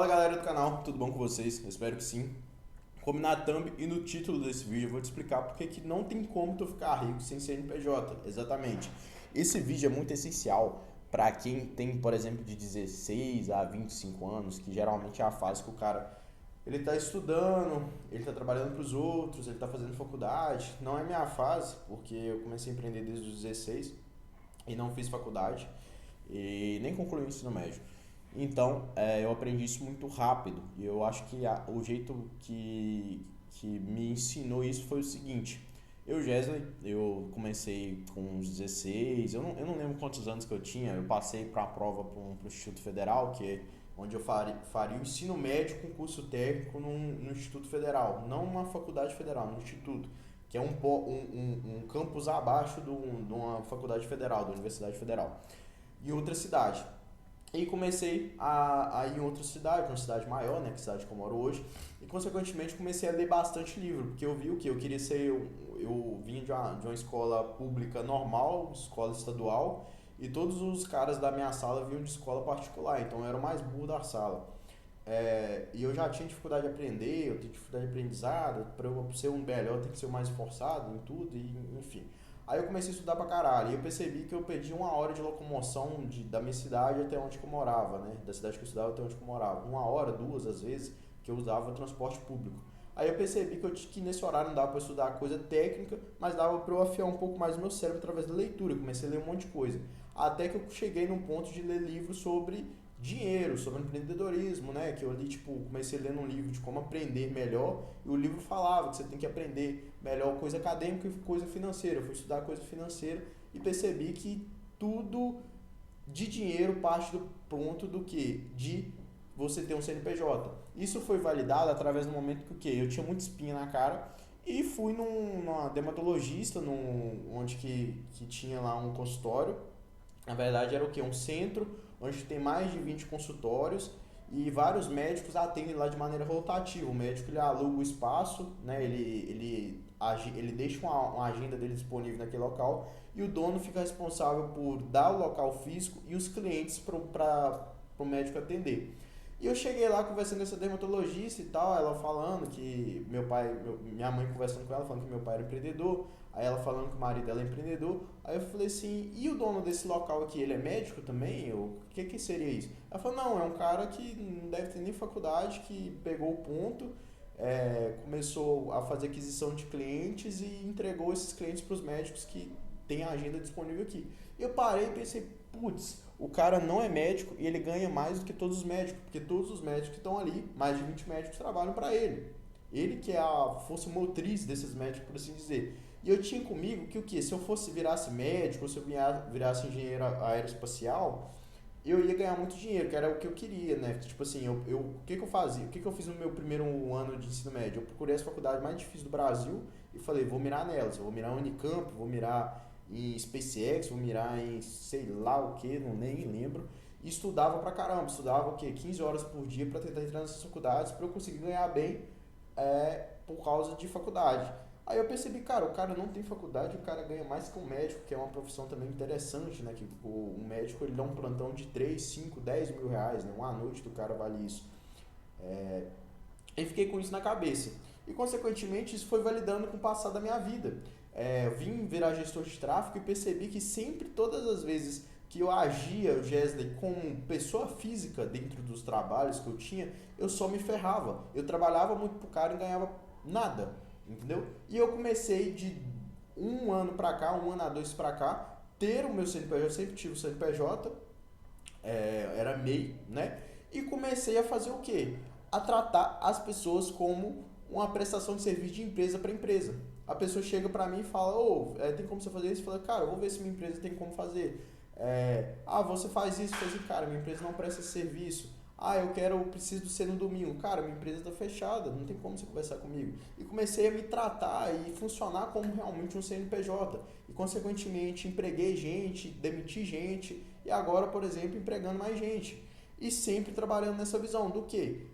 Galera do canal, tudo bom com vocês? Eu espero que sim. Como na thumb e no título desse vídeo eu vou te explicar porque que não tem como tu ficar rico sem CNPJ, exatamente. Esse vídeo é muito essencial para quem tem, por exemplo, de 16 a 25 anos, que geralmente é a fase que o cara ele tá estudando, ele tá trabalhando para os outros, ele tá fazendo faculdade. Não é minha fase, porque eu comecei a empreender desde os 16 e não fiz faculdade e nem concluí o ensino médio. Então, eu aprendi isso muito rápido e eu acho que o jeito que me ensinou isso foi o seguinte. Gesley, eu comecei com uns 16, eu não lembro quantos anos que eu tinha, eu passei para a prova para o Instituto Federal, que é onde eu faria o ensino médio com curso técnico no Instituto Federal, não uma faculdade federal, no Instituto, que é um campus abaixo de uma faculdade federal, da Universidade Federal, em outra cidade. E comecei a ir em outra cidade, uma cidade maior, né, que é a cidade que eu moro hoje, e consequentemente comecei a ler bastante livro, porque eu vi o que eu queria ser, eu vim de uma escola pública normal, escola estadual, e todos os caras da minha sala vinham de escola particular, então eu era o mais burro da sala. E eu já tinha dificuldade de aprender, eu tinha dificuldade de aprendizado, para eu ser um melhor eu tenho que ser o mais esforçado em tudo, e, enfim. Aí eu comecei a estudar pra caralho, e eu percebi que eu perdi uma hora de locomoção da minha cidade até onde que eu morava, né? Da cidade que eu estudava até onde que eu morava. Uma hora, duas, às vezes, que eu usava transporte público. Aí eu percebi que nesse horário não dava para estudar coisa técnica, mas dava para eu afiar um pouco mais o meu cérebro através da leitura. Eu comecei a ler um monte de coisa. Até que eu cheguei num ponto de ler livros sobre dinheiro, sobre empreendedorismo, né? Que eu li, tipo, comecei lendo um livro de como aprender melhor, e o livro falava que você tem que aprender melhor coisa acadêmica e coisa financeira. Eu fui estudar coisa financeira e percebi que tudo de dinheiro parte do ponto do que? De você ter um CNPJ. Isso foi validado através do momento que o quê? Eu tinha muita espinha na cara e fui numa dermatologista, onde que tinha lá um consultório. Na verdade era o quê? Um centro onde tem mais de 20 consultórios e vários médicos atendem lá de maneira rotativa. O médico ele aluga o espaço, né? Ele deixa uma agenda dele disponível naquele local e o dono fica responsável por dar o local físico e os clientes para o médico atender. E eu cheguei lá conversando com essa dermatologista e tal, ela falando que minha mãe conversando com ela, falando que meu pai era empreendedor, aí ela falando que o marido dela é empreendedor. Aí eu falei assim, e o dono desse local aqui, ele é médico também? O que seria isso? Ela falou, não, é um cara que não deve ter nem faculdade, que pegou o ponto, começou a fazer aquisição de clientes e entregou esses clientes para os médicos que tem a agenda disponível aqui. Eu parei e pensei, putz, o cara não é médico e ele ganha mais do que todos os médicos, porque todos os médicos que estão ali, mais de 20 médicos trabalham para ele. Ele que é a força motriz desses médicos, por assim dizer. E eu tinha comigo que o que? Se eu virasse médico, ou se eu virasse engenheiro aeroespacial, eu ia ganhar muito dinheiro, que era o que eu queria, né? Tipo assim, o que que eu fazia? O que que eu fiz no meu primeiro ano de ensino médio? Eu procurei as faculdades mais difíceis do Brasil e falei, vou mirar nelas. Eu vou mirar em Unicamp, vou mirar em SpaceX, vou mirar em sei lá o que, não nem lembro. E estudava pra caramba, estudava o quê? 15 horas por dia para tentar entrar nessas faculdades para eu conseguir ganhar bem por causa de faculdade. Aí eu percebi, cara, o cara não tem faculdade, o cara ganha mais que um médico, que é uma profissão também interessante, né? Que o médico ele dá um plantão de 3 5 10 mil reais, né? Uma noite do cara vale isso. E fiquei com isso na cabeça. E consequentemente isso foi validando com o passar da minha vida. Eu vim virar gestor de tráfego e percebi que sempre, todas as vezes que eu agia, o Gesley, como pessoa física dentro dos trabalhos que eu tinha, eu só me ferrava. Eu trabalhava muito pro cara e ganhava nada, entendeu? E eu comecei de um ano pra cá, um ano a dois pra cá, ter o meu CNPJ, eu sempre tive o CNPJ, era MEI, né? E comecei a fazer o quê? A tratar as pessoas como uma prestação de serviço de empresa para empresa. A pessoa chega para mim e fala, tem como você fazer isso? Eu falo, cara, eu vou ver se minha empresa tem como fazer. Você faz isso, faz isso, cara, minha empresa não presta esse serviço. Eu preciso ser no domingo. Cara, minha empresa está fechada, não tem como você conversar comigo. E comecei a me tratar e funcionar como realmente um CNPJ. E, consequentemente, empreguei gente, demiti gente e agora, por exemplo, empregando mais gente. E sempre trabalhando nessa visão do que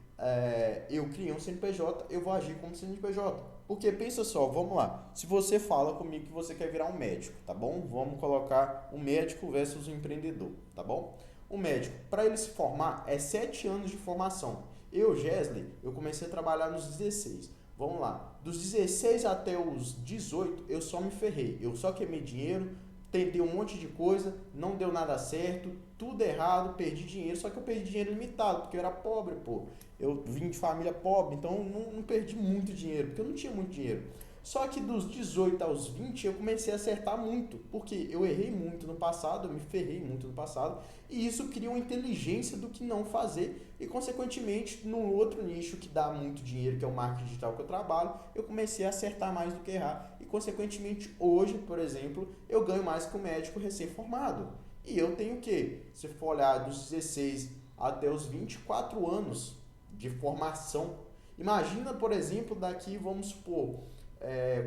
eu criei um CNPJ, eu vou agir como CNPJ. Porque pensa só, vamos lá. Se você fala comigo que você quer virar um médico, tá bom? Vamos colocar um médico versus um empreendedor, tá bom? O médico, para ele se formar, é 7 anos de formação. Eu, Gesley, eu comecei a trabalhar nos 16. Vamos lá. Dos 16 até os 18, eu só me ferrei. Eu só queimei dinheiro, tentei um monte de coisa, não deu nada certo, tudo errado, perdi dinheiro. Só que eu perdi dinheiro limitado, porque eu era pobre, pô. Eu vim de família pobre, então não perdi muito dinheiro, porque eu não tinha muito dinheiro. Só que dos 18 aos 20 eu comecei a acertar muito, porque eu errei muito no passado, eu me ferrei muito no passado, e isso cria uma inteligência do que não fazer, e consequentemente, no outro nicho que dá muito dinheiro, que é o marketing digital que eu trabalho, eu comecei a acertar mais do que errar, e consequentemente hoje, por exemplo, eu ganho mais que um médico recém-formado. E eu tenho o quê? Se for olhar dos 16 até os 24 anos de formação. Imagina, por exemplo, daqui, vamos supor,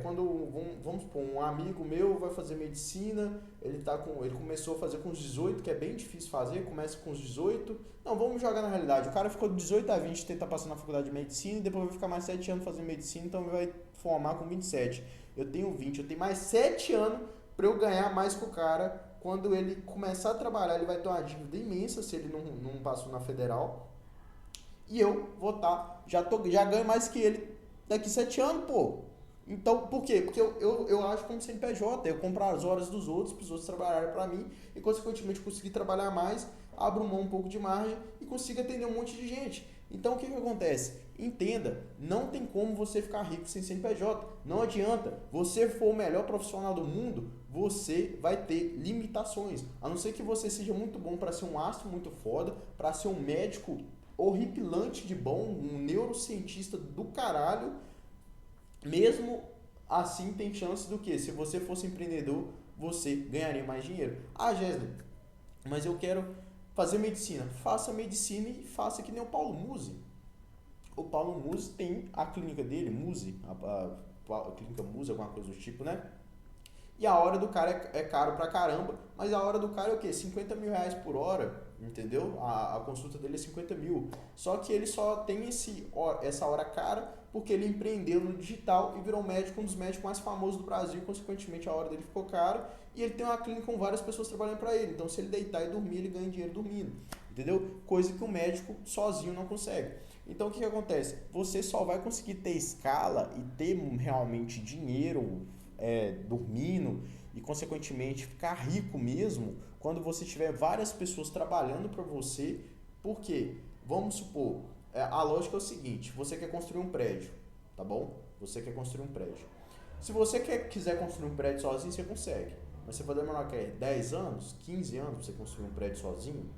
quando vamos supor, um amigo meu vai fazer medicina, ele começou a fazer com os 18, que é bem difícil fazer, começa com os 18. Não, vamos jogar na realidade. O cara ficou de 18 a 20 tentar passar na faculdade de medicina e depois vai ficar mais 7 anos fazendo medicina, então ele vai formar com 27. Eu tenho 20, eu tenho mais 7 anos para eu ganhar mais que o cara. Quando ele começar a trabalhar, ele vai ter uma dívida imensa se ele não passou na federal. E eu vou estar, já ganho mais que ele daqui 7 anos, pô. Então, por quê? Porque eu acho como CNPJ, eu compro as horas dos outros, para os outros trabalharem para mim, e consequentemente conseguir trabalhar mais, abro mão um pouco de margem e consigo atender um monte de gente. Então, o que acontece? Entenda, não tem como você ficar rico sem CNPJ. Não adianta. Você for o melhor profissional do mundo, você vai ter limitações. A não ser que você seja muito bom para ser um astro muito foda, para ser um médico horripilante de bom, um neurocientista do caralho. Mesmo assim, tem chance do que? Se você fosse empreendedor, você ganharia mais dinheiro. Ah, Gesley, mas eu quero fazer medicina. Faça medicina e faça que nem o Paulo Musi. O Paulo Musi tem a clínica dele, Musi, a clínica Musi, alguma coisa do tipo, né? E a hora do cara é caro pra caramba, mas a hora do cara é o quê? 50 mil reais por hora, entendeu? A consulta dele é 50 mil. Só que ele só tem essa hora cara porque ele empreendeu no digital e virou médico, um dos médicos mais famosos do Brasil, consequentemente a hora dele ficou cara, e ele tem uma clínica com várias pessoas trabalhando para ele. Então se ele deitar e dormir, ele ganha dinheiro dormindo, entendeu? Coisa que um médico sozinho não consegue. Então o que acontece? Você só vai conseguir ter escala e ter realmente dinheiro dormindo e consequentemente ficar rico mesmo quando você tiver várias pessoas trabalhando para você. Por quê? Vamos supor, a lógica é o seguinte: você quer construir um prédio, tá bom? Você quer construir um prédio. Se você quiser construir um prédio sozinho, você consegue. Mas você vai demorar 10 anos, 15 anos para você construir um prédio sozinho.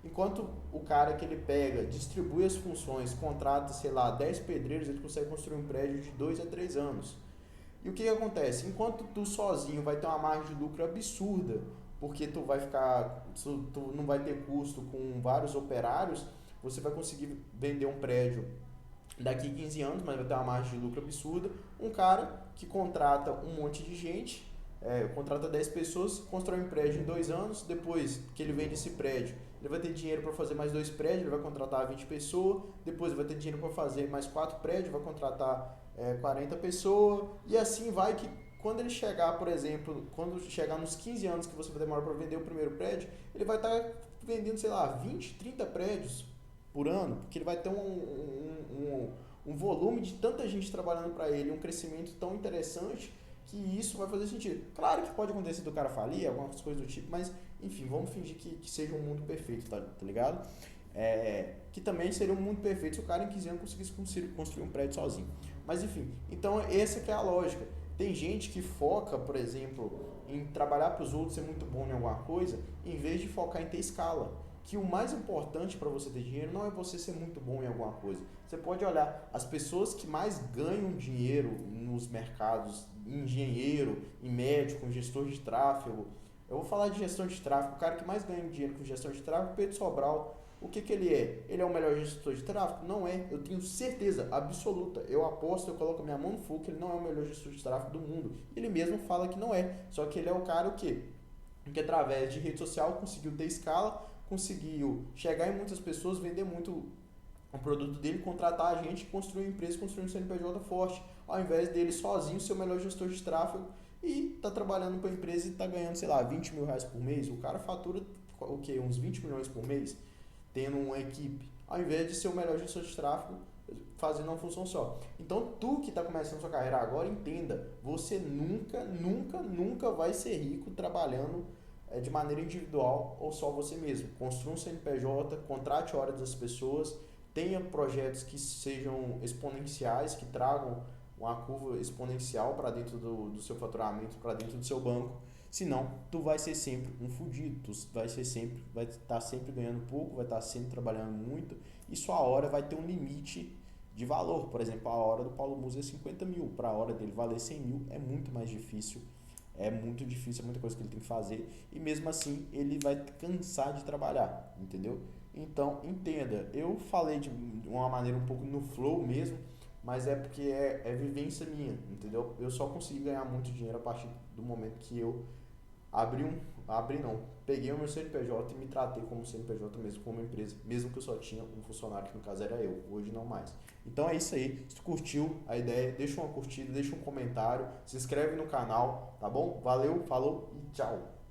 Enquanto o cara que ele pega, distribui as funções, contrata, sei lá, 10 pedreiros, ele consegue construir um prédio de 2 a 3 anos. E o que acontece? Enquanto tu sozinho vai ter uma margem de lucro absurda, porque tu não vai ter custo com vários operários, você vai conseguir vender um prédio daqui 15 anos, mas vai ter uma margem de lucro absurda. Um cara que contrata um monte de gente, contrata 10 pessoas, constrói um prédio em 2 anos, depois que ele vende esse prédio, ele vai ter dinheiro para fazer mais 2 prédios, ele vai contratar 20 pessoas, depois ele vai ter dinheiro para fazer mais 4 prédios, vai contratar 40 pessoas, e assim vai que quando ele chegar, por exemplo, quando chegar nos 15 anos que você vai demorar para vender o primeiro prédio, ele vai estar vendendo, sei lá, 20, 30 prédios por ano, porque ele vai ter um volume de tanta gente trabalhando para ele, um crescimento tão interessante que isso vai fazer sentido. Claro que pode acontecer do cara falir, algumas coisas do tipo, mas enfim, vamos fingir que seja um mundo perfeito, tá ligado? Que também seria um mundo perfeito se o cara em 15 anos conseguisse construir um prédio sozinho. Mas enfim, então essa que é a lógica. Tem gente que foca, por exemplo, em trabalhar para os outros, ser muito bom em alguma coisa, em vez de focar em ter escala. Que o mais importante para você ter dinheiro não é você ser muito bom em alguma coisa. Você pode olhar as pessoas que mais ganham dinheiro nos mercados, engenheiro, em médico, em gestor de tráfego. Eu vou falar de gestão de tráfego. O cara que mais ganha dinheiro com gestão de tráfego é o Pedro Sobral. O que ele é? Ele é o melhor gestor de tráfego? Não é. Eu tenho certeza absoluta. Eu aposto, eu coloco minha mão no fogo que ele não é o melhor gestor de tráfego do mundo. Ele mesmo fala que não é. Só que ele é o cara o quê? Que através de rede social conseguiu ter escala, conseguiu chegar em muitas pessoas, vender muito o produto dele, contratar a gente, construir uma empresa, construir um CNPJ forte, ao invés dele sozinho ser o melhor gestor de tráfego e tá trabalhando para a empresa e tá ganhando, sei lá, 20 mil reais por mês. O cara fatura o quê? Uns 20 milhões por mês, tendo uma equipe. ao invés de ser o melhor gestor de tráfego fazendo uma função só. Então, tu que está começando sua carreira agora, entenda, você nunca vai ser rico trabalhando de maneira individual ou só você mesmo. Construa um CNPJ, contrate horas das pessoas, tenha projetos que sejam exponenciais, que tragam uma curva exponencial para dentro do seu faturamento, para dentro do seu banco. Senão, tu vai ser sempre um fudido, tu vai estar sempre ganhando pouco, vai estar sempre trabalhando muito e sua hora vai ter um limite de valor. Por exemplo, a hora do Paulo Musi é 50 mil, para a hora dele valer 100 mil é muito mais difícil, é muita coisa que ele tem que fazer e mesmo assim ele vai cansar de trabalhar, entendeu? Então, entenda, eu falei de uma maneira um pouco no flow mesmo, mas é porque é vivência minha, entendeu? Eu só consegui ganhar muito dinheiro a partir do momento que eu peguei o meu CNPJ e me tratei como CNPJ mesmo, como empresa, mesmo que eu só tinha um funcionário, que no caso era eu, hoje não mais. Então é isso aí, se tu curtiu a ideia, deixa uma curtida, deixa um comentário, se inscreve no canal, tá bom? Valeu, falou e tchau!